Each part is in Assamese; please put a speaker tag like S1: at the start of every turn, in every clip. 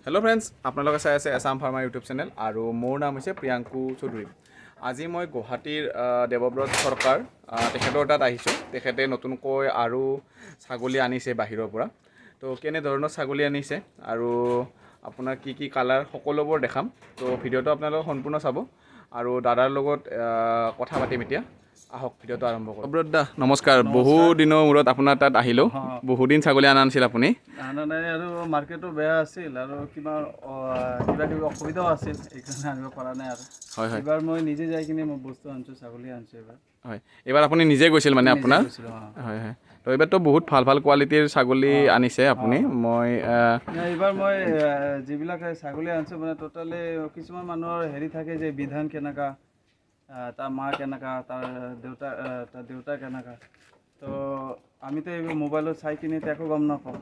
S1: হেল্ল' ফ্ৰেণ্ডছ, আপোনালোকে চাই আছে এছাম ফাৰ্মাৰ ইউটিউব চেনেল আৰু মোৰ নাম হৈছে প্ৰিয়াংকু চৌধুৰী। আজি মই গুৱাহাটীৰ দেৱব্ৰত চৰকাৰ তেখেতৰ তাত আহিছোঁ। তেখেতে নতুনকৈ আৰু ছাগলী আনিছে বাহিৰৰ পৰা। তো কেনেধৰণৰ ছাগলী আনিছে আৰু আপোনাৰ কি কি কালাৰ সকলোবোৰ দেখাম। তো ভিডিঅ'টো আপোনালোকে সম্পূৰ্ণ চাব আৰু দাদাৰ লগত কথা পাতিম এতিয়া। আহক ভিডিঅ'টো আৰম্ভ কৰোঁ। দেৱব্ৰত দা নমস্কাৰ। বহু দিনৰ মূৰত আপোনাৰ তাত আহিলোঁ। বহুদিন ছাগলী অনা নাছিল আপুনি?
S2: আনা নাই আৰু মাৰ্কেটো বেয়া আছিল আৰু কিবা কিবি অসুবিধাও আছিল, এইকাৰণে আনিব পৰা নাই আৰু।
S1: হয় হয়।
S2: এইবাৰ মই নিজে যাই কিনে মই বস্তু আনিছোঁ, ছাগলী আনিছোঁ এইবাৰ।
S1: হয়, এইবাৰ আপুনি নিজে গৈছিল মানে আপোনাৰ? হয় হয়। তো এইবাৰতো বহুত ভাল ভাল কোৱালিটিৰ ছাগলী আনিছে আপুনি। মই
S2: এইবাৰ মই যিবিলাক ছাগলী আনিছোঁ মানে টোটেলি কিছুমান মানুহৰ হেৰি থাকে যে বিধান কেনেকা, তাৰ মা কেনেকা, তাৰ দেউতা কেনেকা। তো আমিতো এইবোৰ মোবাইলত চাই কিনে একো গম নাপাওঁ,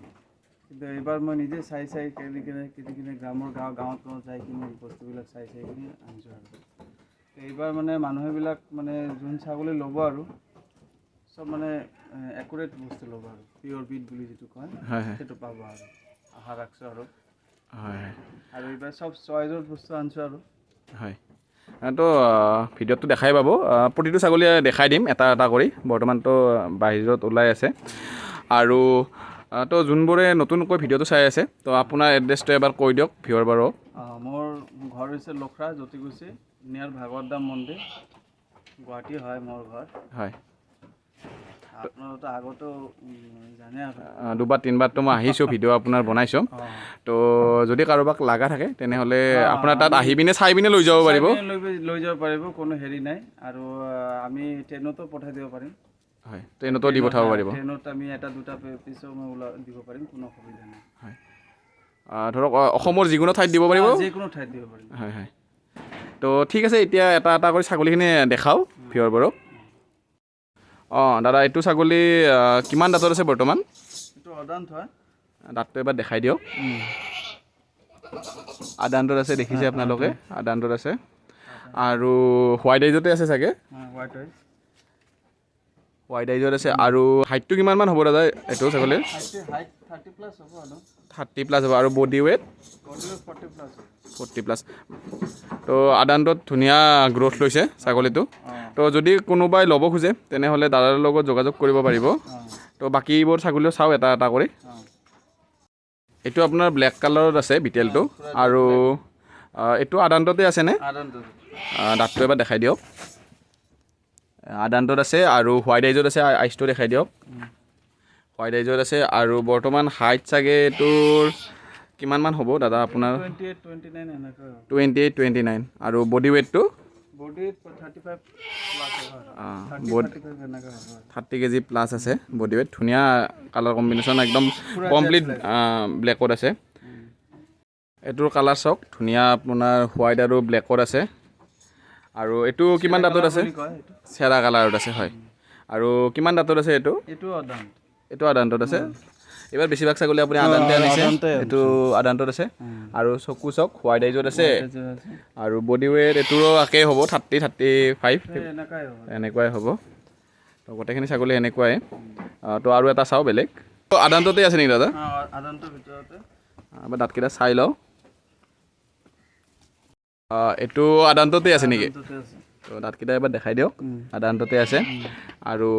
S2: কিন্তু এইবাৰ মই নিজে চাই কিনে গাঁৱত যাই কিনে বস্তুবিলাক চাই কিনে আনিছোঁ আৰু। এইবাৰ মানে মানুহবিলাক মানে যোন ছাগলী ল'ব আৰু চব মানে একুৰেট বস্তু ল'ব আৰু, পিয়'ৰ বিট বুলি যিটো কয় সেইটো পাব আৰু আশা ৰাখিছোঁ আৰু।
S1: হয়
S2: আৰু এইবাৰ চব চইজৰ বস্তু আনিছোঁ আৰু।
S1: হয়, তো ভিডিঅ'টো দেখাই পাব। প্ৰতিটো ছাগলী দেখাই দিম এটা এটা কৰি। বৰ্তমানতো বাহিৰত ওলাই আছে আৰু তো যোনবোৰে নতুনকৈ ভিডিঅ'টো চাই আছে, তো আপোনাৰ এড্ৰেছটো এবাৰ কৈ দিয়ক ভিউৱাৰবোৰক।
S2: মোৰ ঘৰ হৈছে লখৰা, জ্যোতিকুছি, নিয়াৰ ভাগৱত ধাম মন্দিৰ, গুৱাহাটী হয় মোৰ ঘৰ।
S1: হয়,
S2: আপোনালোকতো আগতো জানে আৰু।
S1: দুবাৰ তিনিবাৰতো মই আহিছোঁ, ভিডিঅ' আপোনাৰ বনাইছোঁ। তো যদি কাৰোবাক লগা থাকে তেনেহ'লে আপোনাৰ তাত আহি পিনে চাই পিনে লৈ যাব পাৰিব।
S2: লৈ যাব পাৰিব, কোনো হেৰি নাই। আৰু আমি ট্ৰেইনতো পঠাই দিব পাৰিম।
S1: হয়, ট্ৰেইনতো দি পঠাব পাৰিব।
S2: ট্ৰেইনত আমি এটা দুটা পিছো মই দিব পাৰিম, কোনো অসুবিধা নাই।
S1: হয়, ধৰক অসমৰ যিকোনো ঠাইত দিব পাৰিব?
S2: যিকোনো ঠাইত দিব পাৰিম।
S1: হয় হয়। তো ঠিক আছে, এতিয়া এটা এটা কৰি ছাগলীখিনি দেখাওঁ ভিউৱাৰবোৰক। দাদা এইটো ছাগলী কিমান দাঁতত আছে বৰ্তমান?
S2: এইটো অদান্ত হয়।
S1: দাঁতটো এবাৰ দেখাই দিয়ক। আদান্তত আছে, দেখিছে আপোনালোকে, আদান্তত আছে। আৰু হোৱাইট আইজতে আছে চাগে? হোৱাইট আইজত আছে। আৰু হাইটটো কিমানমান হ'ব দাদা এইটো ছাগলীৰ?
S2: হাইট 30+ হ'ব আৰু।
S1: 30+ হ'ব। আৰু বডি ৱেইট? 40+। তো আদান্তত ধুনীয়া গ্ৰ'থ লৈছে ছাগলীটো। তো যদি কোনোবাই ল'ব খোজে তেনেহ'লে দাদাৰ লগত যোগাযোগ কৰিব পাৰিব। তো বাকীবোৰ ছাগলীও চাওঁ এটা এটা কৰি। এইটো আপোনাৰ ব্লেক কালাৰত আছে বিটেলটো। আৰু এইটো আদান্ততে আছেনে? দাঁতটো এবাৰ দেখাই দিয়ক। আদান্তত আছে আৰু হোৱাইট আইজত আছে। আইচটো দেখাই দিয়ক। হোৱাইট আইজত আছে আৰু বৰ্তমান হাইট চাগে এইটোৰ কিমানমান হ'ব দাদা আপোনাৰ?
S2: 28-29 এনেকৈ হ'ব।
S1: 28-29। আৰু বডি ৱেইটটো?
S2: বডি 35+
S1: হ'ব। 30 কেজি প্লাছ আছে বডি ৱেইট। ধুনীয়া কালাৰ কম্বিনেশ্যন, একদম কমপ্লিট ব্লেকত আছে। এইটোৰ কালাৰ চাওক, ধুনীয়া আপোনাৰ হোৱাইট আৰু ব্লেকত আছে। আৰু এইটো কিমান দাঁতত আছে? চেৰা কালাৰত আছে, হয়। আৰু কিমান দাঁতত আছে এইটো? এইটো আদান্তত আছে। এইবাৰ বেছিভাগ ছাগলী আপুনি আদান্তে আনিছে। এইটো আদান্তত আছে। আৰু চকু চাওক, হোৱাইট আইজত আছে। আৰু বডি ৱেইট এইটোৰো একেই হ'ব, 30-35 এনেকুৱাই হ'ব। তো গোটেইখিনি ছাগলী এনেকুৱাই। তো আৰু এটা চাওঁ বেলেগ। আদান্ততে আছে নেকি দাদা?
S2: আদান্তৰ ভিতৰতে।
S1: এবাৰ দাঁতকেইটা চাই লওঁ। এইটো আদান্ততে আছে নেকি? তো দাঁতকেইটা এবাৰ দেখাই দিয়ক। আদান্ততে আছে। আৰু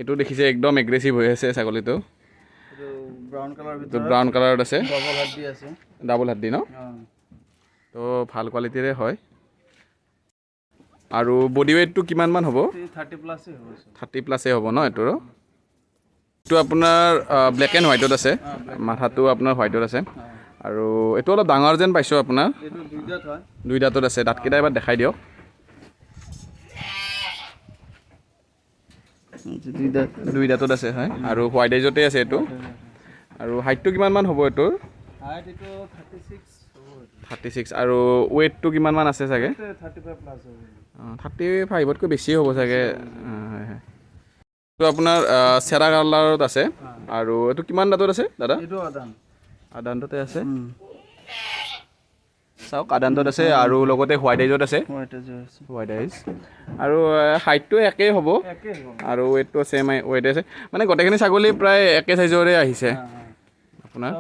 S1: এইটো দেখিছে একদম এগ্ৰেছিভ হৈ আছে ছাগলীটো। ব্ৰাউন কালাৰত আছে। ডাবল হাড্ডি ন? তো ভাল কোৱালিটিৰে হয়। আৰু বডি ৱেইটটো কিমানমান হ'ব? 30+ হ'ব ন এইটোৰো? এইটো আপোনাৰ ব্লেক এণ্ড হোৱাইটত আছে। মাথাটো আপোনাৰ হোৱাইটত আছে। আৰু এইটো অলপ ডাঙৰ যেন পাইছোঁ আপোনাৰ। দুই দাঁতত আছে। দাঁতকেইটা এবাৰ দেখাই দিয়ক। দুই দাঁতত আছে, হয়। আৰু হোৱাইট আইজতে আছে এইটো। আৰু হাইটটো কিমানমান হ'ব এইটোৰ? 36। আৰু ৱেইটটো কিমানমান আছে চাগে? 35তকৈ বেছি হ'ব চাগে। হয় হয়। এইটো আপোনাৰ চেৰা কালাৰত আছে। আৰু এইটো কিমান দাঁতত আছে দাদা? আদান্ততে আছে। চাওক আদান্তত আছে আৰু লগতে হোৱাইট আইজত আছে হোৱাইট আইজ আৰু হাইটটো একেই হ'ব আৰু ৱেটটো ছেম ৱেট আছে মানে গোটেইখিনি ছাগলী প্ৰায় একে চাইজৰে আহিছে আপোনাৰ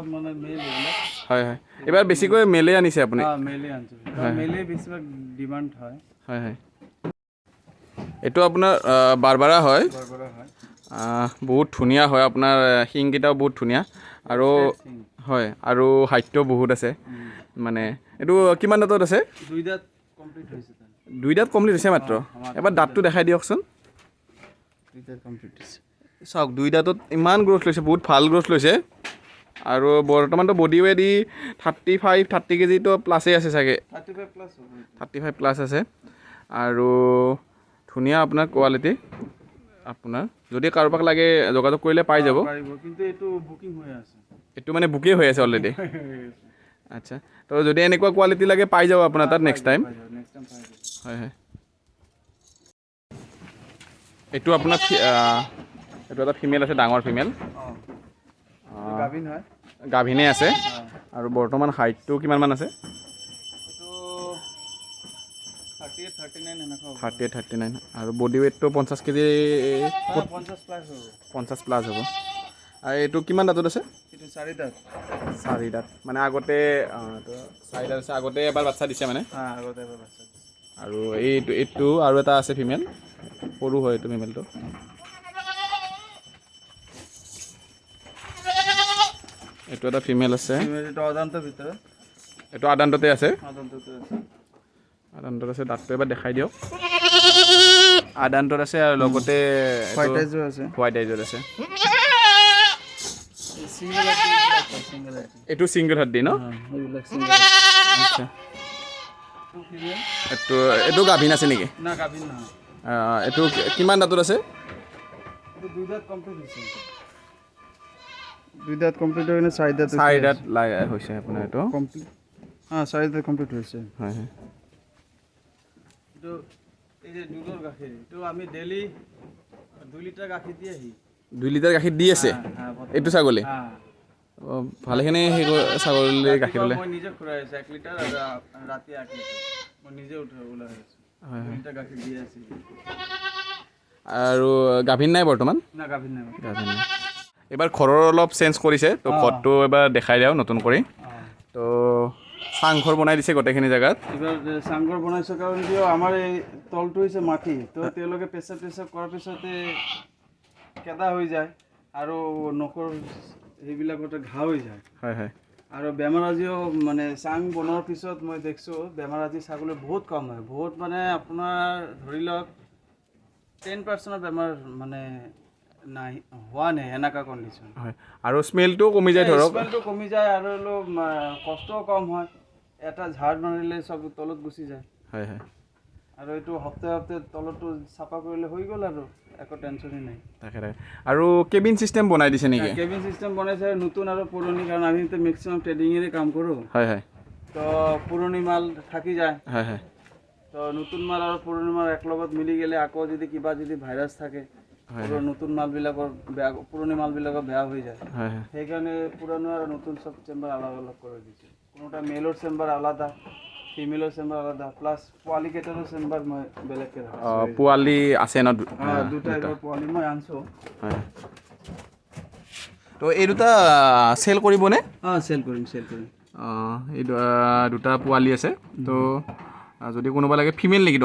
S1: হয় হয় এইবাৰ বেছিকৈ মেলে আনিছে আপুনি হয় হয় এইটো আপোনাৰ বাৰবাৰা হয় বহুত ধুনীয়া হয় আপোনাৰ শিংকেইটাও বহুত ধুনীয়া আৰু হয় আৰু হাইটটো বহুত আছে মানে এইটো কিমান দাঁতত আছে
S2: 2 দাঁত কমপ্লিট হৈছে
S1: 2 দাঁত কমপ্লিট হৈছে মাত্ৰ এবাৰ দাঁতটো দেখাই দিয়কচোন
S2: 2 দাঁত কমপ্লিট হৈছে
S1: চাওক 2 দাঁতত ইমান গ্ৰ'থ লৈছে বহুত ভাল গ্ৰ'থ লৈছে আৰু বৰ্তমানতো বডি ৱেট 30 কেজিটো প্লাছেই আছে চাগে 35 প্লাছ আছে আৰু ধুনীয়া আপোনাৰ কোৱালিটি আপোনাৰ যদি কাৰোবাক লাগে যোগাযোগ কৰিলে পাই যাব
S2: কিন্তু এইটো বুকিং হৈ আছে
S1: এইটো মানে বুকেই হৈ আছে অলৰেডি আচ্ছা তো যদি এনেকুৱা কোৱালিটি লাগে পাই যাব আপোনাৰ তাত নেক্সট টাইম হয় হয় এইটো আপোনাৰ এইটো এটা ফিমেল আছে ডাঙৰ ফিমেল গাভিনে আছে আৰু বৰ্তমান হাইটটো কিমানমান আছে 38-39 আৰু বডি ৱেটটো 50 কেজি 50 প্লাছ হ'ব আৰু এইটো কিমান দাঁতত আছে 4 দাঁত মানে আগতে 4 দাঁত আছে আগতে এবাৰ বাচ্চা দিছে মানে আৰু এইটো আৰু এটা আছে ফিমেল সৰু হয় এইটো ফিমেলটো এইটো এটা ফিমেল আছে এইটো আদান্ততে আছে আদান্তত আছে দাঁতটো এবাৰ দেখাই দিয়ক আদান্তত আছে আৰু লগতে হোৱাইট আইজত আছে এইটো ছিংগল হাৰ্ডি ন আচ্ছা এইটো গাভিন আছে নেকি এইটো কিমান দাঁতত আছে
S2: 2 দাঁত কমপ্লিট হৈছে 2 দাঁত কমপ্লিট হৈ 4 দাঁত
S1: হৈছে আপোনাৰ এইটো
S2: কমপ্লিট 4 দাঁত কমপ্লিট হৈছে
S1: হয় হয়
S2: এইটো এই যে দুধৰ গাখীৰ এইটো আমি ডেইলি 2 লিটাৰ গাখীৰ দিয়ে
S1: 2 লিটাৰ গাখীৰ দি আছে এইটো ছাগলী ভালেখিনি সেই ছাগলী গাখীৰ ওলাই
S2: মই নিজে খুৱাই আছো 1 লিটাৰ আৰু ৰাতি 1 লিটাৰ মই নিজে ওলাই আছো 2 লিটাৰ গাখীৰ দি আছে
S1: আৰু গাভিন নাই বৰ্তমান
S2: না গাভিন নাই
S1: এবাৰ ঘৰৰ অলপ চেঞ্জ কৰিছে তো ঘৰটো এবাৰ দেখাই দিওঁ নতুন কৰি তো চাংঘৰ বনাই দিছে গোটেইখিনি জেগাত
S2: এবাৰ চাংঘৰ বনাইছে কাৰণ কিয় আমাৰ এই তলটো হৈছে মাটি তো তেওঁলোকে পেচাব কৰাৰ পিছতে কেদা হৈ যায় আৰু নখৰ সেইবিলাকতে ঘা হৈ যায়
S1: হয় হয়
S2: আৰু বেমাৰ আজিও মানে চাং বনোৱাৰ পিছত মই দেখিছোঁ বেমাৰ আজি ছাগলীৰ বহুত কম হয় বহুত মানে আপোনাৰ ধৰি লওক 10% বেমাৰ মানে নাই হোৱা নাই এনেকুৱা কণ্ডিশ্যন
S1: হয় আৰু স্মেলটো কমি যায় ধৰক
S2: স্মেলটো কমি যায় আৰু অলপ কষ্টও কম হয় এটা ঝাৰ মাৰিলে চব তলত গুচি যায়
S1: হয় হয়
S2: আৰু এইটো সপ্তাহে তলতো চাফা কৰিলে হৈ গ'ল আৰু একো টেনশ্যনেই নাই
S1: তাকে আৰু কেবিন চিষ্টেম বনাই দিছে নেকি
S2: কেবিন চিষ্টেম বনাইছে নতুন আৰু পুৰণি কাৰণ আমিতো মেক্সিমাম ট্ৰেডিঙেৰে কাম কৰোঁ
S1: হয় হয়
S2: তো পুৰণি মাল থাকি যায়
S1: হয় হয়
S2: তো নতুন মাল আৰু পুৰণি মাল একলগত মিলি গ'লে আকৌ যদি কিবা যদি ভাইৰাছ থাকে আৰু নতুন মালবিলাকৰ বেয়া পুৰণি মালবিলাকৰ বেয়া হৈ যায়
S1: হয় হয়
S2: সেইকাৰণে পুৰণি আৰু নতুন চব চেম্বাৰ আলাদা আলাদা কৰি দিছে কোনোটা মেলৰ চেম্বাৰ আলাদা ফিমেলৰ চেম্বাৰ আলাদা প্লাছ পোৱালি কেইটাৰো চেম্বাৰ মই বেলেগকৈ ৰাখিছোঁ
S1: পোৱালি আছে ন
S2: দুটা পোৱালি মই আনিছোঁ
S1: হয় তো এই দুটা চেল কৰিবনে
S2: চেল কৰিম
S1: এই দুটা পোৱালি আছে তো যদি কোনোবা লাগে ফিমেল নেকি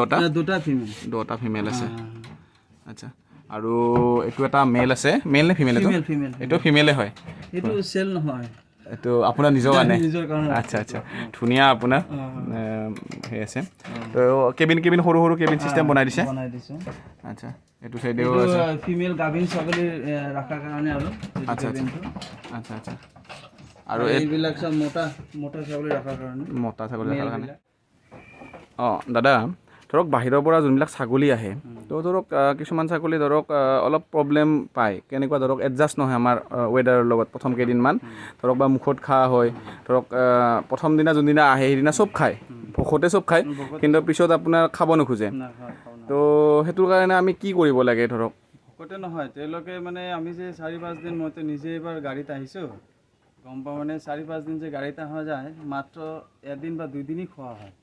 S1: দুটা ফিমেল আছে আচ্ছা আৰু এইটো এটা মেল আছে মেল নে ফিমেল এইটো ফিমেলে হয়
S2: এইটো চেল নহয়
S1: এইটো আপোনাৰ নিজৰ কাৰণে আচ্ছা আচ্ছা ধুনীয়া আপোনাৰ সেই আছে তো কেবিন সৰু সৰু কেবিন চিষ্টেম বনাই দিছে আচ্ছা এইটো চাইডেও আছে
S2: ফিমেল গাভিন ছাগলী ৰখাৰ কাৰণে আৰু
S1: আচ্ছা আচ্ছা আচ্ছা আৰু
S2: এইবিলাক চব মোটা ছাগলী ৰখাৰ কাৰণে
S1: মতা ছাগলী ৰখাৰ কাৰণে দাদা ধৰক বাহিৰৰ পৰা যোনবিলাক ছাগলী আহে তো ধৰক কিছুমান ছাগলী ধৰক অলপ প্ৰব্লেম পায় কেনেকুৱা ধৰক এডজাষ্ট নহয় আমাৰ ৱেডাৰৰ লগত প্ৰথম কেইদিনমান ধৰক বা মুখত ঘা হয় ধৰক প্ৰথম দিনা যোনদিনা আহে সেইদিনা চব খায় ভোকতে চব খায় কিন্তু পিছত আপোনাৰ খাব নোখোজে তো সেইটোৰ কাৰণে আমি কি কৰিব লাগে ধৰক
S2: ভোকতে নহয় তেওঁলোকে মানে আমি যে 4-5 দিন মইতো নিজে এবাৰ গাড়ীত আহিছোঁ গম পাওঁ মানে 4-5 দিন যে গাড়ীত অহা যায় মাত্ৰ এদিন বা 2 দিনই খোৱা হয়।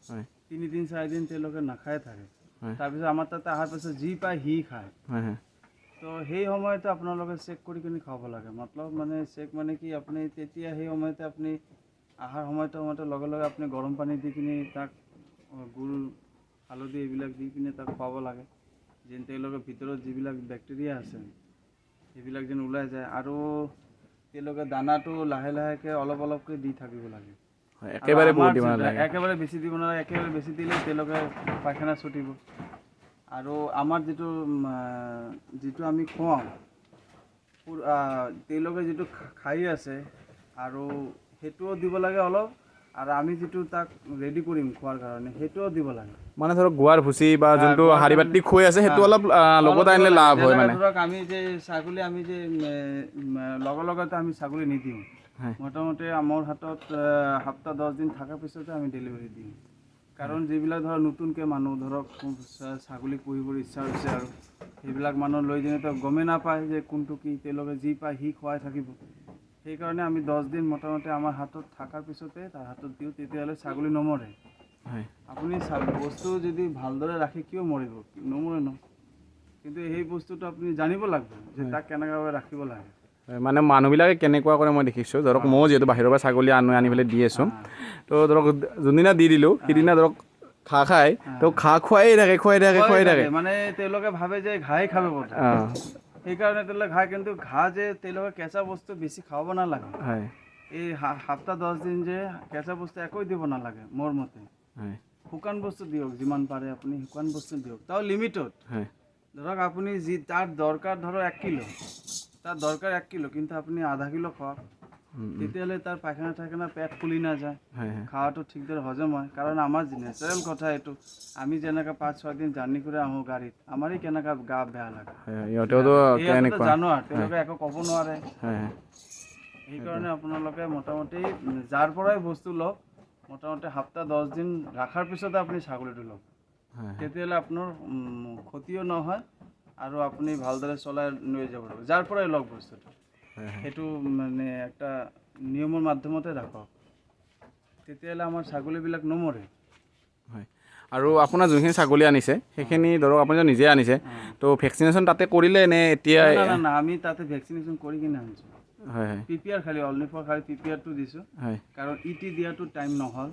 S1: হয়
S2: 3 দিন 4 দিন তেওঁলোকে নাখায় থাকে।
S1: হয়
S2: তাৰপিছত আমাৰ তাতে অহাৰ পিছত যি পায় সি খায়।
S1: হয় হয়
S2: তো সেই সময়তে আপোনালোকে চেক কৰি কিনে খাব লাগে। মতলব মানে চেক মানে কি আপুনি তেতিয়া সেই সময়তে আপুনি আহাৰ সময়তে লগে লগে আপুনি গৰম পানী দি কিনে তাক গুড় হালধি এইবিলাক দি কিনে তাক খুৱাব লাগে। যেন তেওঁলোকৰ ভিতৰত যিবিলাক বেক্টেৰিয়া আছে সেইবিলাক যেন ওলাই যায় আৰু তেওঁলোকে দানাটো লাহে লাহেকৈ অলপ অলপকৈ দি থাকিব লাগে।
S1: হয় একেবাৰে বহুত দিব
S2: আৰু
S1: নালাগে
S2: একেবাৰে বেছি দিব নালাগে। একেবাৰে বেছি দিলে তেওঁলোকে পায়খানা ছুটিব। আৰু আমাৰ যিটো আমি খুৱাওঁ তেওঁলোকে যিটো খাই আছে আৰু সেইটোও দিব লাগে অলপ আৰু আমি যিটো তাক ৰেডি কৰিম খোৱাৰ কাৰণে সেইটোও দিব লাগে।
S1: মানে ধৰক গুৱাৰ ভুচি বা যোনটো
S2: গুৱাৰ
S1: শাৰী
S2: কাৰণে-
S1: বাতি খুৱাই আছে সেইটো অলপ লগত
S2: দিব
S1: আনিলে
S2: লাগে।
S1: লাভ হয়
S2: যেনেকে
S1: মানে
S2: ধৰক আমি যে ছাগলী আমি যে লগে লগতে আমি ছাগলী নিদিওঁ।
S1: হয়
S2: মোটামুটি মোৰ হাতত সপ্তাহ 10 দিন থকাৰ পিছতে আমি ডেলিভাৰী দিওঁ। কাৰণ যিবিলাক ধৰক নতুনকৈ মানুহ ধৰক ছাগলী পুহিবৰ ইচ্ছা হৈছে আৰু সেইবিলাক মানুহ লৈ কিনেতো গমেই নাপায় যে কোনটো কি তেওঁলোকে যি পায় সি খুৱাই থাকিব। সেইকাৰণে আমি 10 দিন মোটামুটি আমাৰ হাতত থকাৰ পিছতে তাৰ হাতত দিওঁ, তেতিয়াহ'লে ছাগলী নমৰে।
S1: হয়
S2: আপুনি বস্তু যদি ভালদৰে ৰাখি কিয় মৰিব, নমৰে ন। কিন্তু সেই বস্তুটো আপুনি জানিব লাগিব যে তাক কেনেকুৱাকৈ ৰাখিব লাগে।
S1: মানে মানুহবিলাকে কেনেকুৱা কৰে মই দেখিছোঁ ধৰক ময়ো যিহেতু বাহিৰৰ পৰা ছাগলী আনি পেলাই দি আছোঁ তো ধৰক যোনদিনা দি দিলোঁ সিদিনা ধৰক ঘাঁহ খাই তো ঘাঁহ খুৱাই থাকে
S2: মানে তেওঁলোকে ভাবে যে ঘাঁহে খাব বোধ
S1: অঁ
S2: সেইকাৰণে তেওঁলোকে ঘাঁহ, কিন্তু ঘাঁহ যে তেওঁলোকে কেঁচা বস্তু বেছি খাব নালাগে।
S1: হয়
S2: এই সপ্তাহ 10 দিন যে কেঁচা বস্তু একোৱে দিব নালাগে মোৰ মতে।
S1: হয়
S2: শুকান বস্তু দিয়ক, যিমান পাৰে আপুনি শুকান বস্তু দিয়ক, তাও লিমিটত।
S1: হয়
S2: ধৰক আপুনি তাৰ দৰকাৰ ধৰক 1 কিলো, তাৰ দৰকাৰ 1 কিলো, কিন্তু আপুনি আধা কিলো খাওক। তেতিয়াহ'লে তাৰ পায়খানা পেট ফুলি নাযায়,
S1: হয় হয়
S2: খাৱাটো ঠিকদৰে হজম হয়। কাৰণ আমাৰ নেচাৰেল কথা এইটো, আমি যেনেকৈ 5-6 দিন জাৰ্ণি কৰি আহোঁ গাড়ীত, আমাৰেই কেনেকুৱা গা বেয়া লাগে।
S1: ইহঁতেওতো
S2: সিহঁতেতো
S1: কেনেকুৱা
S2: জানোৱাৰ, তেওঁলোকে একো ক'ব নোৱাৰে।
S1: হয়
S2: সেইকাৰণে আপোনালোকে মোটামুটি যাৰ পৰাই বস্তু লওক, মোটামুটি সপ্তাহ 10 দিন ৰখাৰ পিছতে আপুনি ছাগলীটো লওক।
S1: হয়
S2: তেতিয়াহ'লে আপোনাৰ ক্ষতিও নহয় আৰু আপুনি ভালদৰে চলাই লৈ যাব পাৰিব। যাৰ পৰাই লওক বস্তুটো সেইটো মানে একটা নিয়মৰ মাধ্যমতে ৰাখক, তেতিয়াহ'লে আমাৰ ছাগলীবিলাক নমৰে।
S1: হয় আৰু আপোনাৰ যোনখিনি ছাগলী আনিছে সেইখিনি ধৰক আপুনি নিজে আনিছে তো ভেকচিনেশ্যন তাতে কৰিলে নে এতিয়া
S2: না আমি তাতে ভেকচিনেশ্যন কৰি কিনে আনিছোঁ।
S1: হয় হয়
S2: PPR খালি অনলি ফৰ খালি PPRটো দিছোঁ।
S1: হয়
S2: কাৰণ ET দিয়াটো টাইম নহ'ল,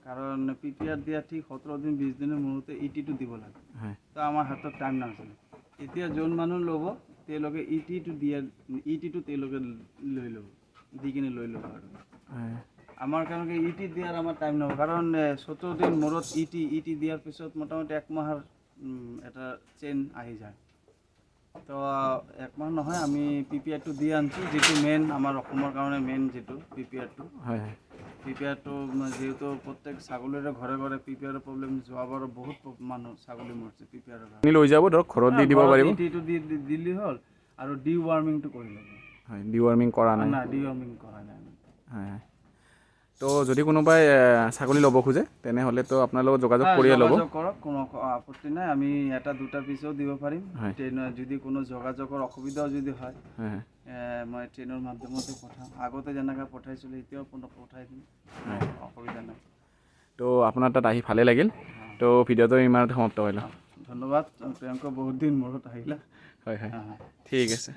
S2: কাৰণ PPR দিয়া ঠিক 17 দিন 20 দিনৰ মূৰতে ETটো দিব লাগে।
S1: হয়
S2: তো আমাৰ হাতত টাইম নাছিলে। এতিয়া যোন মানুহ ল'ব তেওঁলোকে ETটো তেওঁলোকে লৈ ল'ব, দি কিনে লৈ ল'ব আৰু
S1: হয়
S2: আমাৰ কাৰণে ET দিয়াৰ আমাৰ টাইম নহ'ব। কাৰণ 17 দিন মূৰত ET দিয়াৰ পিছত মোটামুটি 1 মাহৰ এটা চেইন আহি যায়। তো 1 মাহ নহয়, আমি PPRটো দি আনিছোঁ, যিটো মেইন আমাৰ অসমৰ কাৰণে মেইন যিটো PPRটো।
S1: হয় হয়
S2: PPRটো যিহেতু প্ৰত্যেক ছাগলীৰে ঘৰে ঘৰে PPRৰ প্ৰব্লেম, যোৱাবাৰো বহুত মানুহ ছাগলী মৰিছে PPRৰ কাৰণে।
S1: আপুনি লৈ যাব ধৰক ঘৰত দি দিব পাৰিব।
S2: ETটো দি দিলেই হ'ল আৰু ডিৱাৰ্মিংটো কৰি ল'ব।
S1: হয় ডিৱাৰ্মিং কৰা নাই।
S2: না ডিৱাৰ্মিং কৰা নাই।
S1: হয় হয় তো যদি কোনোবাই ছাগলী ল'ব খোজে তেনেহ'লেতো আপোনাৰ লগত যোগাযোগ কৰিয়ে ল'ব।
S2: যোগাযোগ কৰক, কোনো আপত্তি নাই। আমি 1-2টা পিছও দিব পাৰিম।
S1: হয়
S2: যদি কোনো যোগাযোগৰ অসুবিধাও যদি হয়,
S1: হয়
S2: মই ট্ৰেইনৰ মাধ্যমতে পঠাম। আগতে যেনেকৈ পঠাইছিলোঁ এতিয়াও পঠাই দিম, অসুবিধা নাই।
S1: তো আপোনাৰ তাত আহি ভালে লাগিল। তো ভিডিঅ'টো ইমানতে সমাপ্ত কৰিলোঁ।
S2: ধন্যবাদ প্ৰিয়ংকা, বহুত দিন মূৰত আহিলা।
S1: হয় হয় ঠিক আছে।